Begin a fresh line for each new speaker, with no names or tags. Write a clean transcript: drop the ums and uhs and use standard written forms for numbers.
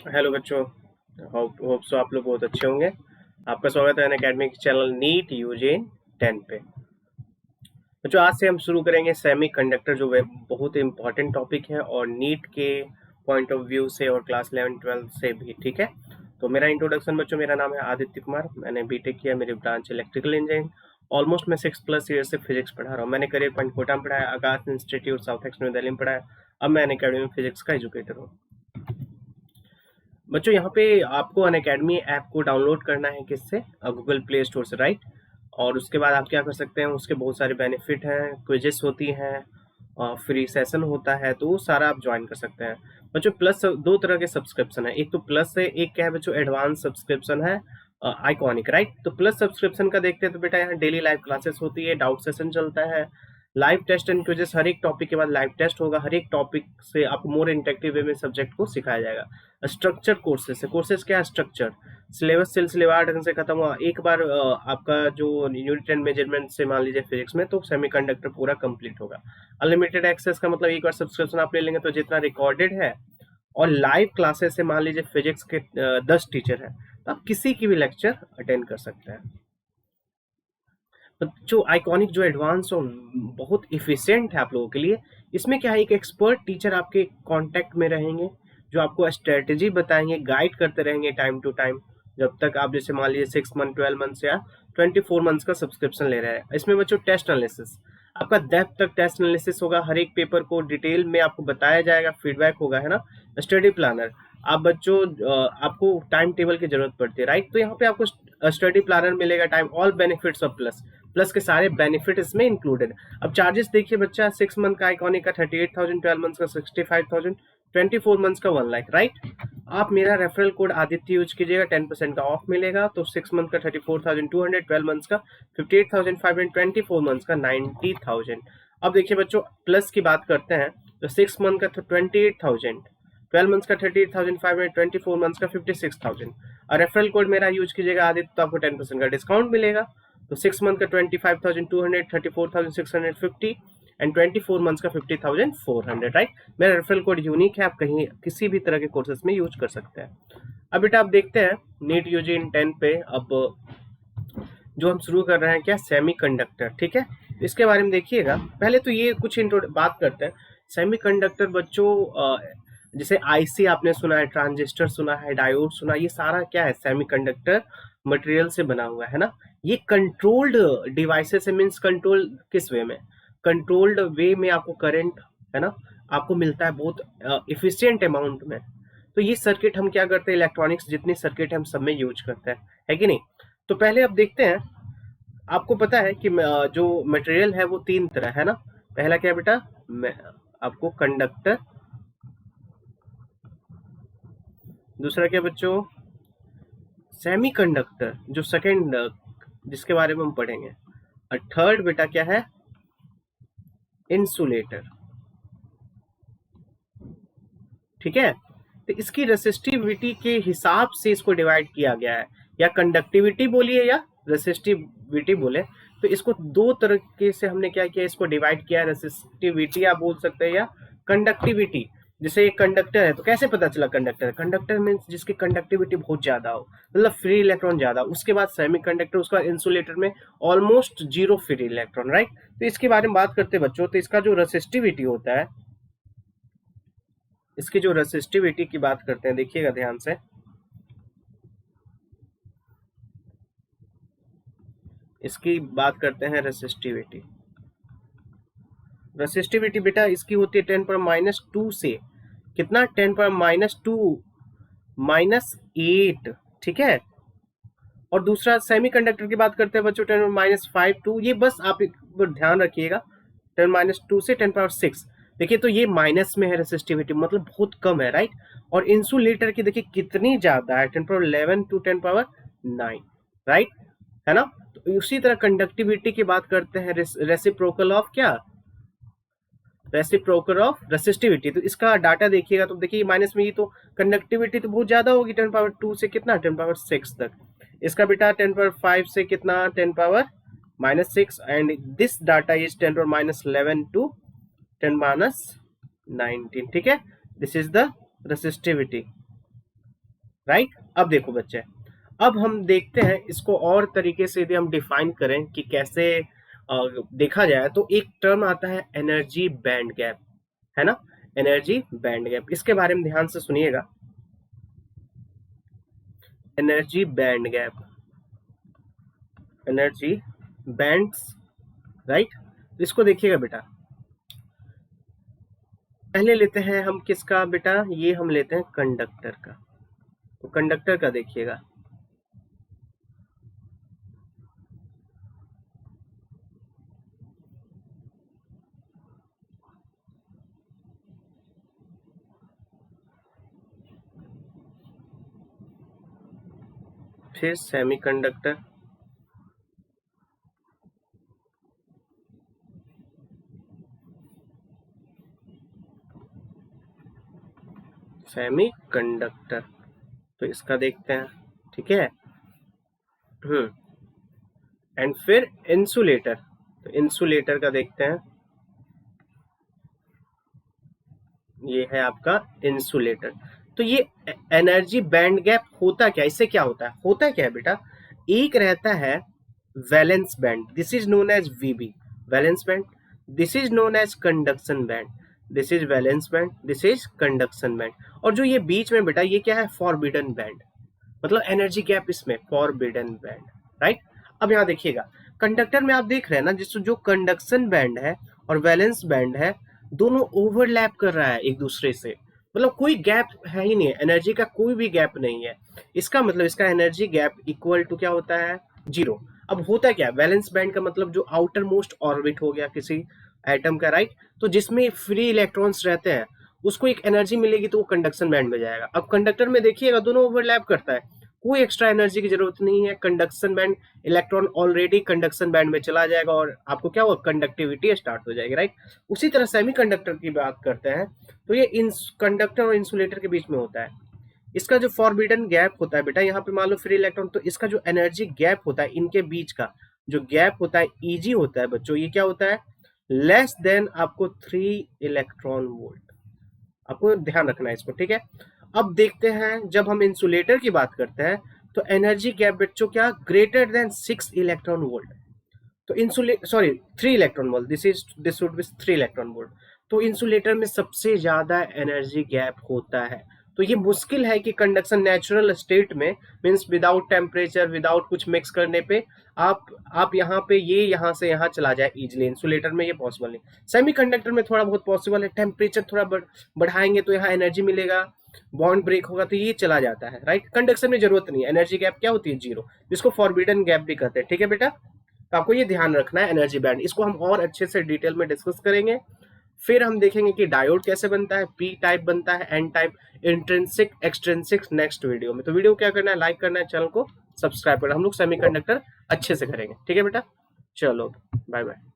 Hello बच्चों। Hope so आप लोग बहुत अच्छे होंगे। आपका स्वागत है अनअकैडमी के चैनल नीट यूजी 10 पे। बच्चों आज से हम शुरू करेंगे सेमी कंडक्टर, जो बहुत इंपॉर्टेंट टॉपिक है और नीट के पॉइंट ऑफ व्यू से और क्लास 11-12 से भी। ठीक है, तो मेरा इंट्रोडक्शन बच्चों, मेरा नाम है आदित्य कुमार। मैंने बीटेक किया, मेरी ब्रांच इलेक्ट्रिकल इंजीनियरिंग। ऑलमोस्ट मैं 6+ ईयर से फिजिक्स पढ़ा रहा हूँ। मैंने करियर पॉइंट कोटा में पढ़ाया, Aakash institute south ex new Delhi में पढ़ाया। अब मैं अनअकैडमी में फिजिक्स का एजुकेटर हूँ। बच्चों यहाँ पे आपको अनअकैडमी ऐप को डाउनलोड करना है, किससे? गूगल प्ले स्टोर से, राइट। और उसके बाद आप क्या कर सकते हैं, उसके बहुत सारे बेनिफिट हैं, क्विजेस होती हैं, फ्री सेशन होता है, तो वो सारा आप ज्वाइन कर सकते हैं। बच्चों प्लस दो तरह के सब्सक्रिप्शन है, एक तो प्लस है, एक क्या है बच्चों, एडवांस सब्सक्रिप्शन है, आइकॉनिक, राइट। तो प्लस सब्सक्रिप्शन का देखते हैं तो बेटा यहाँ डेली लाइव क्लासेस होती है, डाउट सेशन चलता है, लाइव टेस्ट एंड क्विजेस, हर एक टॉपिक के बाद लाइव टेस्ट होगा, हर एक टॉपिक से आपको मोर इंटरेक्टिव वे में सब्जेक्ट को सिखाया जाएगा। स्ट्रक्चर कोर्सेस है, कोर्सेस क्या है, स्ट्रक्चर सिलेबस सिलसिलेवार ढंग से खत्म हुआ एक बार आपका जो यूनिट एंड मेजरमेंट से मान लीजिए फिजिक्स में, तो सेमीकंडक्टर पूरा कंप्लीट होगा। अनलिमिटेड एक्सेस का मतलब एक बार सब्सक्रिप्शन आप ले लेंगे तो जितना रिकॉर्डेड है और लाइव क्लासेस से मान लीजिए फिजिक्स के 10 टीचर है, तो आप किसी की भी लेक्चर अटेंड कर सकते हैं। जो आइकॉनिक, जो एडवांस और बहुत इफिशियंट है आप लोगों के लिए, इसमें क्या है, एक एक्सपर्ट टीचर आपके कांटेक्ट में रहेंगे, जो आपको स्ट्रेटेजी बताएंगे, गाइड करते रहेंगे टाइम टू टाइम, जब तक आप जैसे मान लीजिए 6 मंथ, 12 मंथ्स या 24 मंथ्स का सब्सक्रिप्शन ले रहे हैं। इसमें बच्चों टेस्ट एनालिसिस, आपका डेप्थ तक टेस्ट एनालिसिस होगा, हर एक पेपर को डिटेल में आपको बताया जाएगा, फीडबैक होगा, है ना। स्टडी प्लानर, आप बच्चों आपको टाइम टेबल की जरूरत पड़ती है, राइट। तो यहाँ पे आपको स्टडी प्लानर मिलेगा, time, all benefits of plus, plus के सारे बेनिफिट इसमें इंक्लूडेड। अब चार्जेस देखिए बच्चा, 6 मंथ का आइकॉनिक का 38,000, 12 मंथ्स का 65,000, 24 मंथ्स का 1 लाख, राइट। आप मेरा रेफरल कोड आदित्य यूज कीजिएगा, 10% का ऑफ मिलेगा। तो 6 मंथ का 34,200, 12 मंथ्स का 58,500, 24 मंथ्स का 90,000। अब देखिए बच्चों प्लस की बात करते हैं, तो 6 मंथ का 28,000, 12 मंथ्स का 38,500, 24 मंथ्स का 56,000। और रेफरल कोड मेरा यूज कीजिएगा आदित्य, तो आपको 10% का डिस्काउंट मिलेगा। तो 6 मंथ का 25,200, 34,650 एंड 24 मंथ्स का 50,400, राइट। मेरा रेफरल कोड यूनिक है, आप कहीं किसी भी तरह के कोर्सेज में यूज कर सकते हैं। अब बेटा आप देखते हैं नीट यूजी इन 10 पे, अब जो हम शुरू कर रहे हैं क्या, सेमीकंडक्टर, ठीक है। इसके बारे में देखिएगा, पहले तो ये कुछ बात करते हैं। सेमीकंडक्टर बच्चों जैसे आईसी आपने सुना है, ट्रांजिस्टर सुना है, डायोड सुना, ये सारा क्या है, सेमीकंडक्टर मटेरियल से बना हुआ है ना। ये कंट्रोल्ड डिवाइसेस है, मींस कंट्रोल किस वे में, कंट्रोल्ड वे में आपको करंट, है ना, आपको मिलता है बहुत इफिशियंट अमाउंट में। तो ये सर्किट हम क्या करते हैं, इलेक्ट्रॉनिक्स जितनी सर्किट है हम सब में यूज करते हैं, है कि नहीं। तो पहले अब देखते हैं, आपको पता है कि जो मटेरियल है वो 3 तरह है ना। पहला क्या है बेटा, आपको कंडक्टर, दूसरा क्या बच्चों, सेमीकंडक्टर, जो सेकंड जिसके बारे में हम पढ़ेंगे, और थर्ड बेटा क्या है, इंसुलेटर, ठीक है। तो इसकी रेसिस्टिविटी के हिसाब से इसको डिवाइड किया गया है, या कंडक्टिविटी बोलिए या रेसिस्टिविटी बोले, तो इसको 2 तरीके से हमने क्या किया, इसको डिवाइड किया है। रेसिस्टिविटी आप बोल सकते हैं, या कंडक्टिविटी। जैसे एक कंडक्टर है, तो कैसे पता चला कंडक्टर है, कंडक्टर मीन्स जिसकी कंडक्टिविटी बहुत ज्यादा हो, मतलब फ्री इलेक्ट्रॉन ज्यादा। उसके बाद सेमीकंडक्टर, उसका इंसुलेटर में ऑलमोस्ट 0 फ्री इलेक्ट्रॉन, राइट। तो इसके बारे में बात करते हैं बच्चों, तो इसका जो रेसिस्टिविटी होता है, इसकी जो रेसिस्टिविटी की बात करते हैं, देखिएगा ध्यान से, इसकी बात करते हैं रेसिस्टिविटी। रेसिस्टिविटी बेटा इसकी होती है 10⁻², से कितना, 10⁻²-8, ठीक है। और दूसरा सेमीकंडक्टर की बात करते हैं बच्चों, 10⁻5², ये बस आप एक बार ध्यान रखिएगा, 10⁻2 से 10⁻6। देखिए तो ये माइनस में है रेसिस्टिविटी, मतलब बहुत कम है, राइट। और इंसुलेटर की देखिए कितनी ज्यादा है, 10⁻11 to 10⁻9, राइट, है ना। तो उसी तरह कंडक्टिविटी की बात करते हैं, रेसिप्रोकल ऑफ क्या, रेसिप्रोकल ऑफ रेसिस्टिविटी। तो इसका डाटा देखिएगा, तो देखिए माइनस में, ये तो कंडक्टिविटी तो बहुत ज्यादा होगी, 10⁻2 से कितना, 10⁻6 तक। इसका बेटा 10⁻5 से कितना, 10⁻6, and this data is 10⁻11 to 10⁻19, ठीक है। This is the resistivity. Right. अब देखो बच्चे, अब हम देखते हैं इसको और तरीके से यदि हम डिफाइन करें कि कैसे देखा जाए, तो एक टर्म आता है एनर्जी बैंड गैप, है ना। एनर्जी बैंड गैप, इसके बारे में ध्यान से सुनिएगा। Energy band gap, energy bands, right. इसको देखिएगा बेटा, पहले लेते हैं हम किसका बेटा, ये हम लेते हैं कंडक्टर का। तो कंडक्टर का देखिएगा, फिर सेमीकंडक्टर, सेमीकंडक्टर, तो इसका देखते हैं, ठीक है। हम्म। एंड फिर इंसुलेटर, तो इंसुलेटर का देखते हैं, ये है आपका इंसुलेटर। तो ये एनर्जी बैंड गैप होता क्या, इससे क्या होता है, होता क्या है बेटा, एक रहता है valence band, this is known as VB, valence band. This is known as conduction band, this is valence band, this is conduction band. और जो ये बीच में बेटा, ये क्या है, फॉरबिडन बैंड, मतलब एनर्जी गैप इसमें फॉरबिडन बैंड, राइट। अब यहाँ देखिएगा, कंडक्टर में आप देख रहे हैं ना, जिस जो कंडक्शन बैंड है और वैलेंस बैंड है, दोनों ओवरलैप कर रहा है एक दूसरे से, मतलब कोई गैप है ही नहीं है, एनर्जी का कोई भी गैप नहीं है। इसका मतलब इसका एनर्जी गैप इक्वल टू क्या होता है, जीरो। अब होता क्या है, वैलेंस बैंड का मतलब जो आउटर मोस्ट ऑर्बिट हो गया किसी एटम का, राइट, तो जिसमें फ्री इलेक्ट्रॉन्स रहते हैं, उसको एक एनर्जी मिलेगी तो वो कंडक्शन बैंड में जाएगा। अब कंडक्टर में देखिएगा दोनों ओवरलैप करता है, कोई एक्स्ट्रा एनर्जी की जरूरत नहीं है, conduction band, electron already conduction band में चला जाएगा और आपको क्या होगा, कंडक्टिविटी स्टार्ट हो जाएगी, राइट। उसी तरह सेमीकंडक्टर की बात करते हैं, तो ये इन कंडक्टर और इंसुलेटर के बीच में होता है। इसका जो फॉरबिडन गैप होता है बेटा, यहाँ पे मान लो फ्री इलेक्ट्रॉन, तो इसका जो एनर्जी गैप होता है इनके बीच का, जो गैप होता है ईजी होता है बच्चों, ये क्या होता है, लेस देन आपको 3 इलेक्ट्रॉन वोल्ट। आपको ध्यान रखना है इसको, ठीक है। अब देखते हैं, जब हम इंसुलेटर की बात करते हैं, तो एनर्जी गैप बच्चों क्या, ग्रेटर देन 6 इलेक्ट्रॉन वोल्ट। तो insulate sorry 3 electron volt, this would be 3 electron volt. तो इंसुलेटर में सबसे ज्यादा एनर्जी गैप होता है। तो ये मुश्किल है कि कंडक्शन नेचुरल स्टेट में, मीन्स विदाउट टेम्परेचर, विदाउट कुछ मिक्स करने पे, आप यहाँ पे ये यहाँ से यहाँ चला जाए इजिली, इंसुलेटर में ये पॉसिबल नहीं। सेमीकंडक्टर में थोड़ा बहुत पॉसिबल है, टेम्परेचर थोड़ा बढ़ाएंगे तो यहाँ एनर्जी मिलेगा, बॉन्ड ब्रेक होगा तो ये चला जाता है, राइट। कंडक्शन में जरूरत नहीं है, एनर्जी गैप क्या होती है, जीरो, जिसको फॉरबिडन गैप भी कहते हैं, ठीक है बेटा। तो आपको ये ध्यान रखना है एनर्जी बैंड, इसको हम और अच्छे से डिटेल में डिस्कस करेंगे। फिर हम देखेंगे कि डायोड कैसे बनता है, पी टाइप बनता है, N type, intrinsic, extrinsic, next video में। तो वीडियो क्या करना है, लाइक करना है, चैनल को सब्सक्राइब करना। हम लोग सेमीकंडक्टर अच्छे से करेंगे, ठीक है बेटा। चलो बाय बाय।